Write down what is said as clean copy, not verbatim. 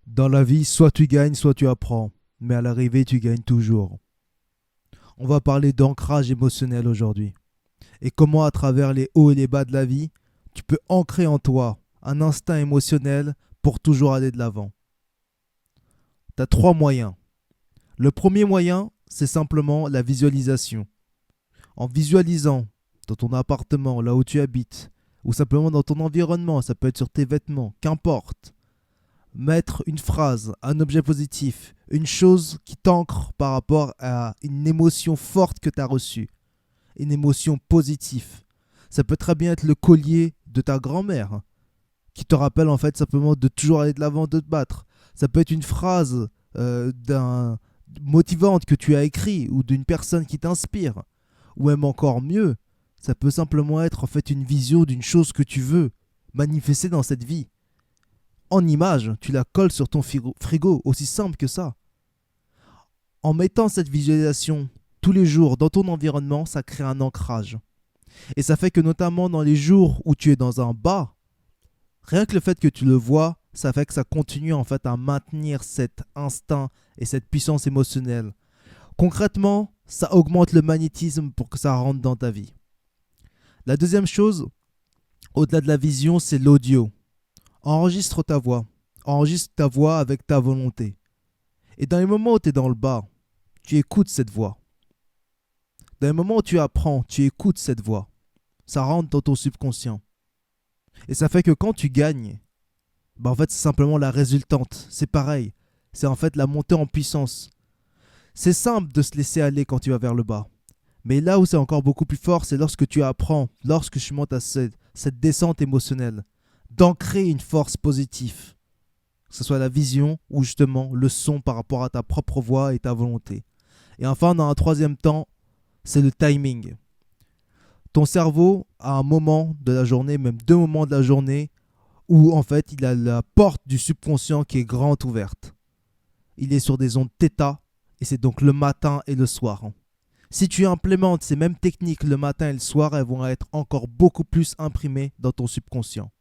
Dans la vie, soit tu gagnes, soit tu apprends. Mais à l'arrivée, tu gagnes toujours. On va parler d'ancrage émotionnel aujourd'hui. Et comment, à travers les hauts et les bas de la vie, tu peux ancrer en toi un instinct émotionnel pour toujours aller de l'avant. Tu as trois moyens. Le premier moyen, c'est simplement la visualisation. En visualisant dans ton appartement, là où tu habites, ou simplement dans ton environnement, ça peut être sur tes vêtements, qu'importe. Mettre une phrase, un objet positif, une chose qui t'ancre par rapport à une émotion forte que tu as reçue, une émotion positive. Ça peut très bien être le collier de ta grand-mère, qui te rappelle en fait simplement de toujours aller de l'avant, de te battre. Ça peut être une phrase motivante que tu as écrit ou d'une personne qui t'inspire. Ou même encore mieux, ça peut simplement être en fait une vision d'une chose que tu veux manifester dans cette vie. En image, tu la colles sur ton frigo, aussi simple que ça. En mettant cette visualisation tous les jours dans ton environnement, ça crée un ancrage. Et ça fait que notamment dans les jours où tu es dans un bas, rien que le fait que tu le vois, ça fait que ça continue en fait à maintenir cet instinct et cette puissance émotionnelle. Concrètement, ça augmente le magnétisme pour que ça rentre dans ta vie. La deuxième chose, au-delà de la vision, c'est l'audio. Enregistre ta voix. Enregistre ta voix avec ta volonté. Et dans les moments où tu es dans le bas, tu écoutes cette voix. Dans les moments où tu apprends, tu écoutes cette voix. Ça rentre dans ton subconscient. Et ça fait que quand tu gagnes, en fait c'est simplement la résultante. C'est pareil. C'est en fait la montée en puissance. C'est simple de se laisser aller quand tu vas vers le bas. Mais là où c'est encore beaucoup plus fort, c'est lorsque tu apprends, lorsque tu montes à cette descente émotionnelle, d'ancrer une force positive. Que ce soit la vision ou justement le son par rapport à ta propre voix et ta volonté. Et enfin, dans un troisième temps, c'est le timing. Ton cerveau a un moment de la journée, même deux moments de la journée, où en fait il a la porte du subconscient qui est grande ouverte. Il est sur des ondes θ et c'est donc le matin et le soir. Si tu implémentes ces mêmes techniques le matin et le soir, elles vont être encore beaucoup plus imprimées dans ton subconscient.